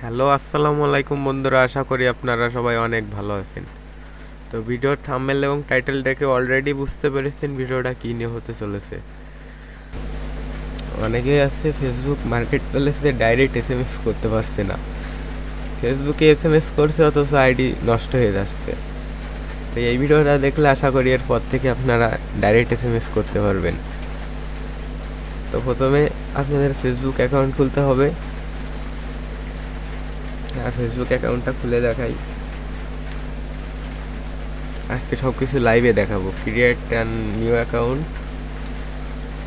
Hello, আসসালামু আলাইকুম বন্ধুরা। আশা করি আপনারা সবাই অনেক ভালো আছেন। তো ভিডিওর থাম্বনেল এবং টাইটেল দেখে অলরেডি বুঝতে পেরেছেন ভিডিওটা কী নিয়ে হতে চলেছে। অনেকেই আছে ফেসবুক মার্কেট প্লেসে ডাইরেক্ট এসএমএস করতে পারছে না। ফেসবুকে এসএমএস করছে অথচ আইডি নষ্ট হয়ে যাচ্ছে। তো এই ভিডিওটা দেখলে আশা করি এরপর থেকে আপনারা ডাইরেক্ট এসএমএস করতে পারবেন। তো প্রথমে আপনাদের ফেসবুক অ্যাকাউন্ট খুলতে হবে। আর ফেসবুক অ্যাকাউন্টটা খুলে দেখাই। আজকে সব কিছু লাইভে দেখাবো। Create an new account.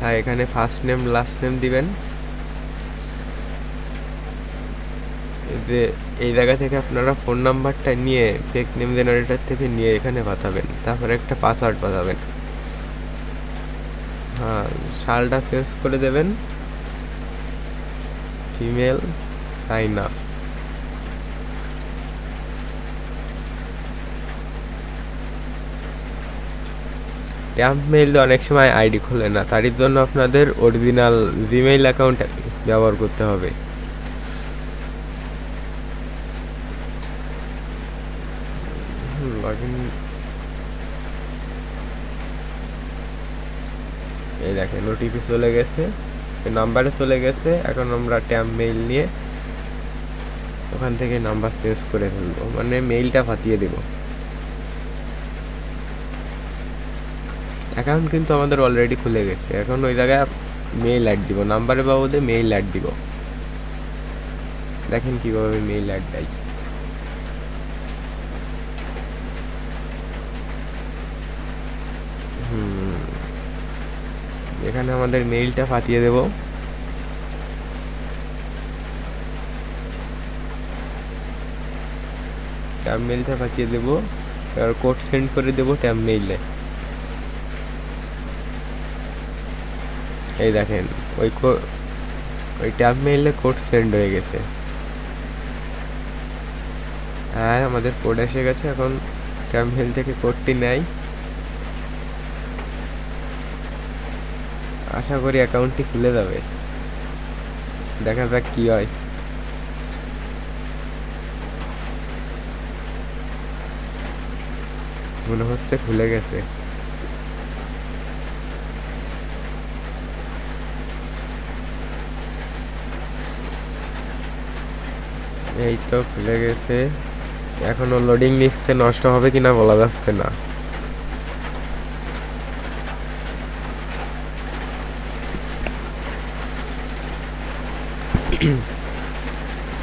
আর এখানে ফার্স্ট নেম লাস্ট নেম দিবেন। যে এই জায়গা থেকে আপনারা ফোন নাম্বারটা নিয়ে ফেক নেম জেনারেটর থেকে নিয়ে এখানে পাঠাবেন। তারপরে একটা পাসওয়ার্ড পাঠাবেন। হ্যাঁ, সালটা চেঞ্জ করে দেবেন। Female sign up. Temp mail অনেক সময় আইডি খোলে না, তারই জন্য আপনাদের অরিজিনাল জিমেইল অ্যাকাউন্ট ব্যবহার করতে হবে। Log in. এই দেখেন ওটিপি চলে গেছে, নাম্বারে চলে গেছে। এখন আমরা ট্যাম্প মেইল নিয়ে ওখান থেকে নাম্বার চেঞ্জ করে ফেলবো, মানে মেইলটা পাঠিয়ে দেব। অ্যাকাউন্ট কিন্তু আমাদের অলরেডি খুলে গেছে। এখন ওই জায়গায় মেইল অ্যাড দিব, নাম্বারের বাবদে মেইল অ্যাড দিব। দেখেন কীভাবে মেইল অ্যাড দেয়। এখানে আমাদের মেইলটা পাঠিয়ে দেব। ট্যাব মেইলটা পাঠিয়ে দেবো, আর কোড সেন্ড করে দেবো ট্যাব মেইলে। এই দেখেন ওই ট্যাব মেইলে কোড সেন্ড হয়ে গেছে। হ্যাঁ, আমাদের কোড এসে গেছে। এখন ট্যাব মেইল থেকে কোডটি নেয়। আশা করি অ্যাকাউন্টটি খুলে যাবে, দেখা যাক কি হয়। মনে হচ্ছে খুলে গেছে। এই তো খুলে গেছে। এখনো লোডিং নিচ্ছে, নষ্ট হবে কিনা বলা যাচ্ছে না।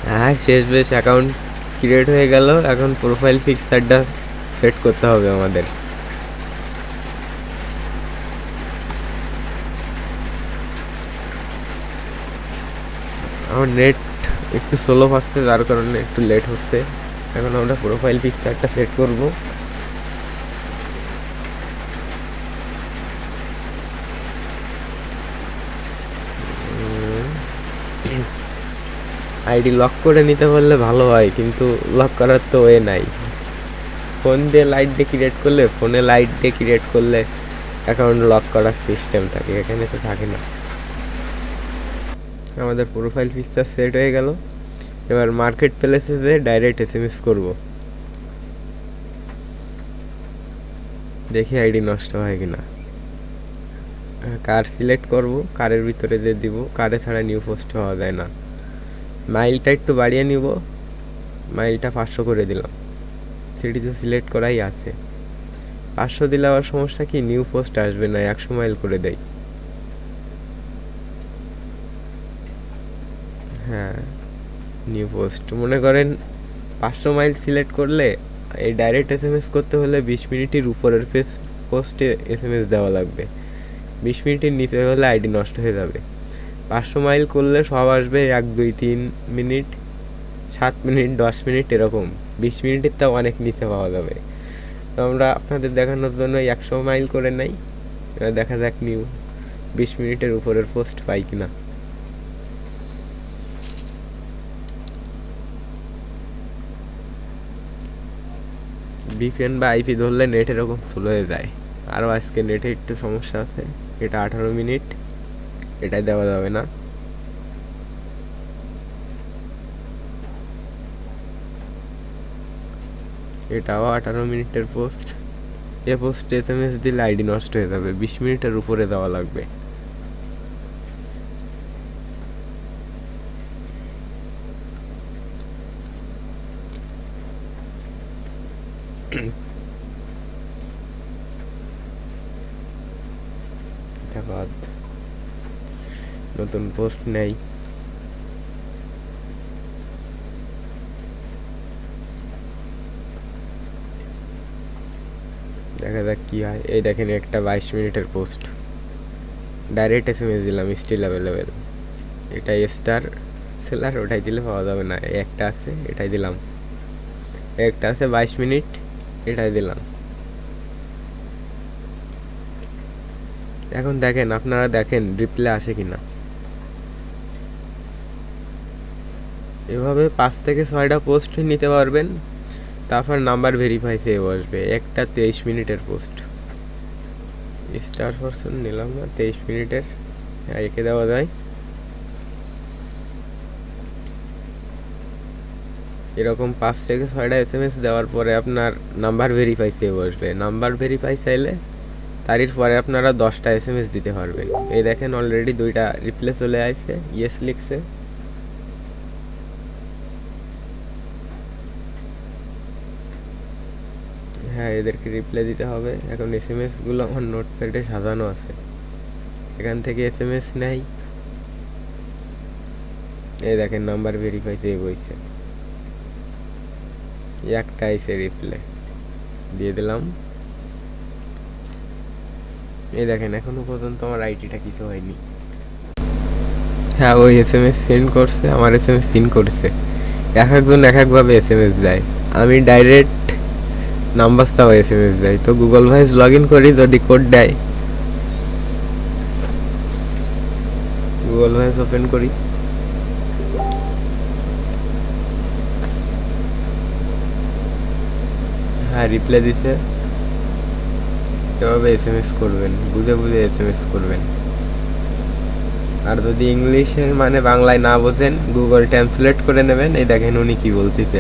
হ্যাঁ, শেষ বেশ অ্যাকাউন্ট ক্রিয়েট হয়ে গেল। এখন প্রোফাইল পিকচারটা সেট করতে হবে আমাদের। আমার নেট একটু স্লো হচ্ছে, যার কারণে একটু লেট হচ্ছে। এখন আমরা প্রোফাইল পিকচারটা সেট করব। আইডি লক করে নিতে পারলে ভালো হয়, কিন্তু লক করার তো ওয়ে নাই। ফোন দিয়ে লাইট দিয়ে ক্রিয়েট করলে, ফোনে লাইট দিয়ে ক্রিয়েট করলে অ্যাকাউন্ট লক করার সিস্টেম থাকে, এখানে তো থাকে না। আমাদের প্রোফাইল পিকচার সেট হয়ে গেল। এবার মার্কেট প্লেসে যেয়ে ডাইরেক্ট এসএমএস করব, দেখি আইডি নষ্ট হয় কিনা। কার সিলেক্ট করব, কারের ভিতরে দিয়ে দিব। কারে ছাড়া নিউ পোস্ট হওয়া যায় না। মাইলটা একটু বাড়িয়ে নিব, মাইলটা 500 করে দিলাম। সিটি তো সিলেক্ট করাই আছে। 500 দিলে আবার সমস্যা কি, নিউ পোস্ট আসবে না, 100 মাইল করে দেয়। হ্যাঁ, নিউ পোস্ট মনে করেন 500 মাইল সিলেক্ট করলে এই ডাইরেক্ট এসএমএস করতে হলে 20 মিনিটের উপরের পোস্টে এসএমএস দেওয়া লাগবে। 20 মিনিটের নিচে হলে আইডি নষ্ট হয়ে যাবে। 500 মাইল করলে সব আসবে 1, 2, 3 মিনিট, 7 মিনিট, 10 মিনিট এরকম। 20 মিনিটের তাও অনেক নিচে পাওয়া যাবে। তো আমরা আপনাদের দেখানোর জন্য 100 মাইল করে নেই। এবার দেখা যাক নিউ 20 মিনিটের উপরের পোস্ট পাই কিনা। ভিপিএন বা আইপি ধরলে নেট এরকম স্লো হয়ে যায়। আরও আজকে নেটে একটু সমস্যা আছে। এটা 18 মিনিট, এটাই দেওয়া যাবে না। এটাও 18 মিনিটের পোস্ট। এ পোস্ট SMS দিলে আইডি নষ্ট হয়ে যাবে, 20 মিনিটের উপরে দেওয়া লাগবে। এটা বাদ, নতুন পোস্ট নেই। দেখা যাক কি হয়। এই দেখেন একটা 22 মিনিটের পোস্ট, ডাইরেক্ট SMS দিলাম, স্টিল অ্যাভেলেবেল। এটাই স্টার সেলার, ওটাই দিলে পাওয়া যাবে না। একটা আছে, এটাই দিলাম। একটা আছে 22 মিনিট, এটাই দিলাম। এখন দেখেন, আপনারা দেখেন রিপ্লাই আসে কিনা। এভাবে 5 থেকে 6টা পোস্ট নিতে পারবেন। তারপর নাম্বার ভেরিফাই পেয়ে বসবে। একটা 23 মিনিটের পোস্ট, স্টার পারসন নিলাম না, 23 মিনিটের। একে দেওয়া যায়। এরকম 5 থেকে 6টা SMS দেওয়ার পরে আপনার নাম্বার ভেরিফাই পেয়ে বসবে। নাম্বার ভেরিফাই চাইলে তারির পরে আপনারা 10টা SMS দিতে পারবেন। এই দেখেন অলরেডি 2টা রিপ্লে চলে আসছে, ইয়েস লিখছে। হ্যাঁ, এদেরকে রিপ্লাই দিতে হবে। এখন SMS-গুলো আমার নোটপ্যাডে সাজানো আছে, এখান থেকে SMS নেই। এই দেখেন নাম্বার ভেরিফাই চেয়ে বইছে, একটা আইসে রিপ্লে দিয়ে দিলাম। এই দেখেন এখনো পর্যন্ত আমার আইডিটা কিছু হয়নি। হ্যাঁ, ওই SMS সেন্ড করছে, আমার SMS সিন করছে। এক একজন এক একভাবে SMS দেয়। আমি ডাইরেক্ট নাম্বার ছাড়াও SMS দেয়। তো গুগল ভয়েস লগ ইন করি, যদি কোড দেয়, গুগল ভয়েস ওপেন করি। হ্যাঁ, রিপ্লাই দিছে। এভাবে SMS করবেন, বুঝে বুঝে SMS করবেন। আর যদি ইংলিশের মানে বাংলায় না বোঝেন, গুগল ট্রান্সলেট করে নেবেন। এই দেখেন উনি কি বলতেছে,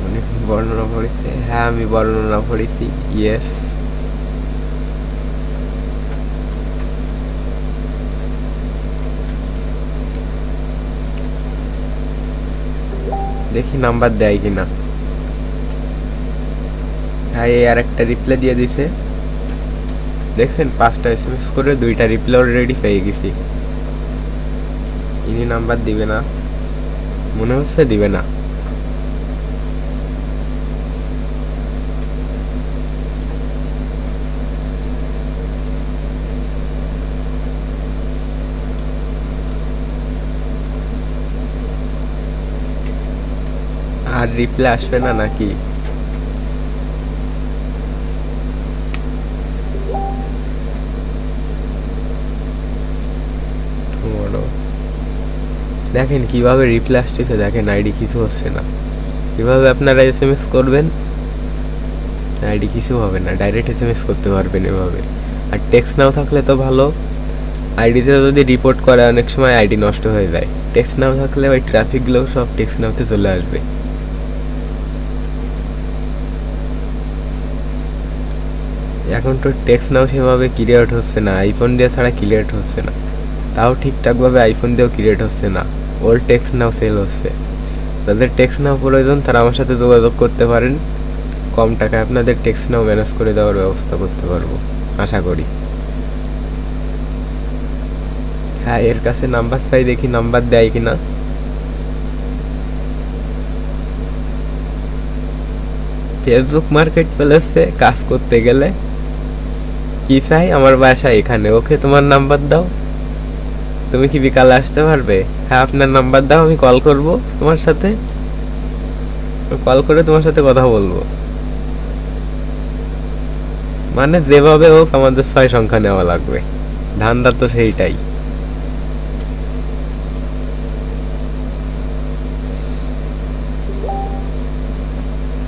উনি বর্ণনা পড়েছে। হ্যাঁ, আমি বর্ণনা পড়েছি, ইয়েস। দেখি নাম্বার দেয় কিনা। হ্যাঁ, এই আর একটা রিপ্লাই দিয়ে দিছে। দেখছেন 5টা SMS করে 2টা রিপ্লাই অলরেডি পেয়ে গেছি। ইনি নাম্বার দিবে না, মনে হচ্ছে দিবে না। আর রিপ্লাই আসবে না নাকি? দেখেন কিভাবে রিপ্লাই আসতেছে, দেখেন আইডি কিছু হচ্ছে না। কিভাবে আপনারা SMS করবেন, আইডি কিছু হবে না, ডাইরেক্ট SMS করতে পারবেন এভাবে। আর টেক্সট নাও থাকলে তো ভালো, আইডিতে যদি রিপোর্ট করে অনেক সময় আইডি নষ্ট হয়ে যায়। টেক্সট নাও থাকলে ওই ট্রাফিকগুলো সব টেক্সট নাওতে চলে আসবে। এখন তো টেক্সট নাও সেভাবে ক্রিয়েট হচ্ছে না, আইফোন দিয়ে ছাড়া ক্রিয়েট হচ্ছে না। তাও ঠিকঠাকভাবে আইফোন দিয়েও ক্রিয়েট হচ্ছে না, ওল্ড টেক্সট নাও সেল হচ্ছে। যাদের টেক্সট নাও প্রয়োজন তারা আমার সাথে যোগাযোগ করতে পারেন। কম টাকায় আপনাদের টেক্সট নাও ম্যানেজ করে দেওয়ার ব্যবস্থা করতে পারবো, আশা করি। হ্যাঁ, এর কাছে নাম্বার চাই, দেখি নাম্বার দেয় কিনা। ফেসবুক মার্কেট প্লেসে কাজ করতে গেলে কি চাই, আমার বাসা এখানে, ওকে তোমার নাম্বার দাও, তুমি কি বিকালে আসতে পারবে? হ্যাঁ, আপনার নাম্বার দাও, আমি কল করব তোমার সাথে, কল করে তোমার সাথে কথা বলবো। মানে যেভাবে হোক আমাদের 6 সংখ্যা নেওয়া লাগবে, ধান্দা তো সেইটাই।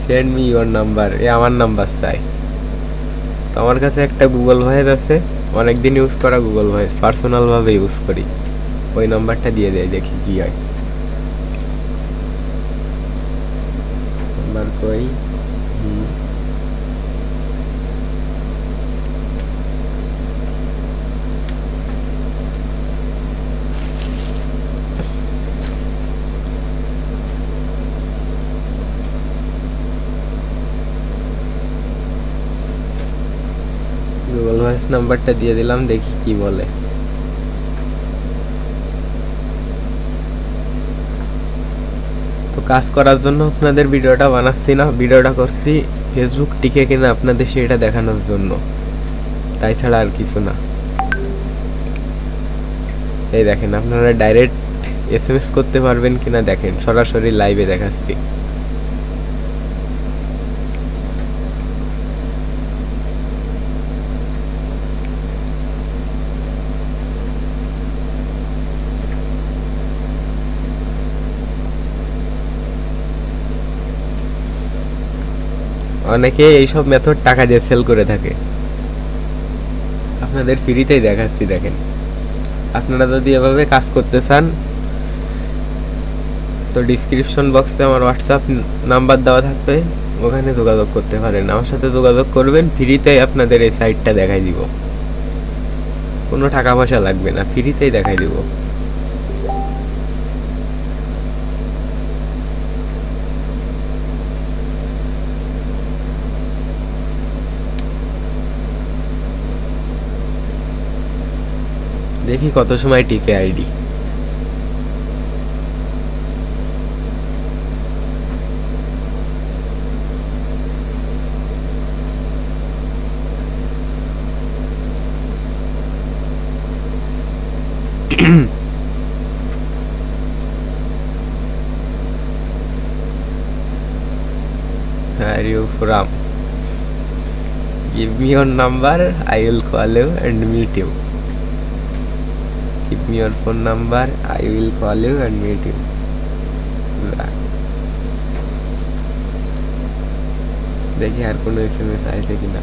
সেন্ড মি ইওর নাম্বার, এ আমার নাম্বার চাই। তো আমার কাছে একটা গুগল ভয়েস আছে, অনেকদিন ইউজ করা গুগল ভয়েস, পার্সোনালভাবে ইউজ করি। ওই নাম্বারটা দিয়ে দেয়, দেখি কি হয়। নাম্বার কই? গুগল ভয়েস নাম্বারটা দিয়ে দিলাম, দেখি কি বলে। তো কাজ করার জন্য আপনাদের ভিডিওটা বানাচ্ছি না, ভিডিওটা করছি ফেসবুক টিকে কিনা আপনাদের সেটা দেখানোর জন্য, তাই ছাড়া আর কিছু না। এই দেখেন আপনারা ডাইরেক্ট এসএমএস করতে পারবেন কিনা দেখেন, সরাসরি লাইভে দেখাচ্ছি। অনেকে এইসব মেথড টাকা দিয়ে সেল করে থাকে, আপনাদের ফ্রিতেই দেখাচ্ছি। দেখেন আপনারা যদি এভাবে কাজ করতে চান তো ডিসক্রিপশন বক্সে আমার হোয়াটসঅ্যাপ নাম্বার দেওয়া থাকবে, ওখানে যোগাযোগ করতে পারেন, আমার সাথে যোগাযোগ করবেন, ফ্রিতেই আপনাদের এই সাইটটা দেখাই দিব, কোনো টাকা পয়সা লাগবে না, ফ্রিতেই দেখাই দিব। দেখি কত সময় টিকে ID. Where are you from? Give me your number, I will call you and meet you. Give me your phone number, I will call you and meet you. দেখি আর কোনো এসএমএস আসে কিনা।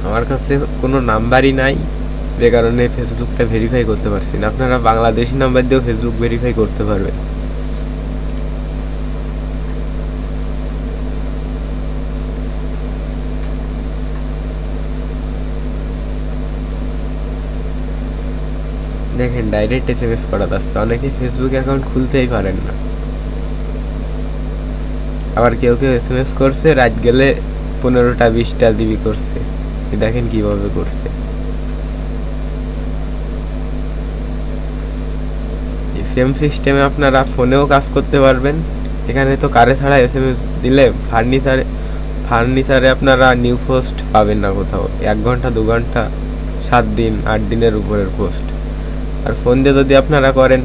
আমার কাছে কোনো নাম্বারই নাই, যে কারণে ফেসবুকটা ভেরিফাই করতে পারছি না। আপনারা বাংলাদেশি নাম্বার দিয়েও ফেসবুক ভেরিফাই করতে পারবেন। দেখেন ডাইরেক্ট এসএমএস করা যাচ্ছে, অনেকে ফেসবুক অ্যাকাউন্ট খুলতেই পারেন না। আবার কেউ কেউ এসএমএস করছে রাত গেলে 15টা 20টা জিবি করছে, দেখেন কিভাবে করছে। সেম সিস্টেমে আপনারা ফোনেও কাজ করতে পারবেন। এখানে তো কারে ছাড়া এসএমএস দিলে ফার্নিচারে আপনারা নিউ পোস্ট পাবেন না কোথাও, 1 ঘন্টা 2 ঘন্টা 7 দিন 8 দিনের উপরের পোস্ট। আর ফোন দিয়ে যদি আপনারা করেন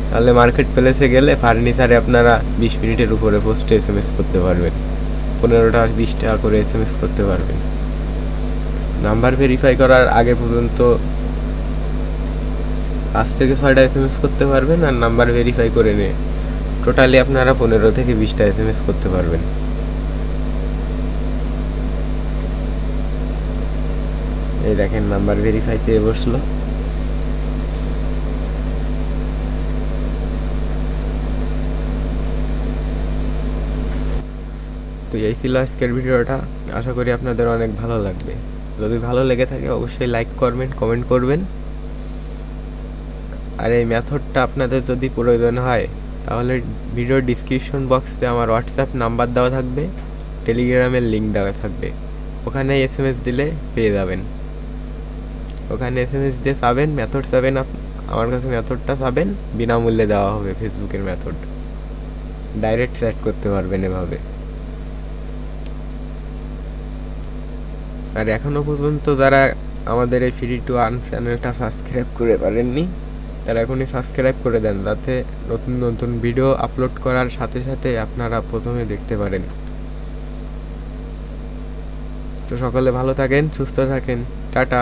তাহলে মার্কেট প্লেসে গেলে ফার্নিচারে আপনারা 20 মিনিটের উপরে পোস্টে এসএমএস করতে পারবেন, 15টা 20টা করে এসএমএস করতে পারবেন। নাম্বার ভেরিফাই করার আগে পর্যন্ত 5 থেকে 6টা এসএমএস করতে পারবেন, আর নাম্বার ভেরিফাই করে নিয়ে টোটালি আপনারা 15 থেকে 20টা এসএমএস করতে পারবেন। এই দেখেন নাম্বার ভেরিফাই পেয়ে বসলো। তো এই ছিল আজকের ভিডিওটা, আশা করি আপনাদের অনেক ভালো লাগবে। যদি ভালো লেগে থাকে অবশ্যই লাইক করবেন, কমেন্ট করবেন। আর এই মেথডটা আপনাদের যদি প্রয়োজন হয় তাহলে ভিডিওর ডিসক্রিপশন বক্সে আমার হোয়াটসঅ্যাপ নাম্বার দেওয়া থাকবে, টেলিগ্রামের লিঙ্ক দেওয়া থাকবে, ওখানে এসএমএস দিলে পেয়ে যাবেন। ওখানে এসএমএস দিয়ে চাবেন, মেথড চাবেন, আমার কাছে মেথডটা চাবেন, বিনামূল্যে দেওয়া হবে ফেসবুকের মেথড, ডাইরেক্ট চ্যাট করতে পারবেন এভাবে। আর এখনো পর্যন্ত যারা আমাদের এই ফ্রি টু আর্ন চ্যানেলটা সাবস্ক্রাইব করে পারেননি তারা এখনই সাবস্ক্রাইব করে দেন, যাতে নতুন নতুন ভিডিও আপলোড করার সাথে সাথে আপনারা প্রথমে দেখতে পারেন। তো সকলে ভালো থাকেন, সুস্থ থাকেন, টাটা।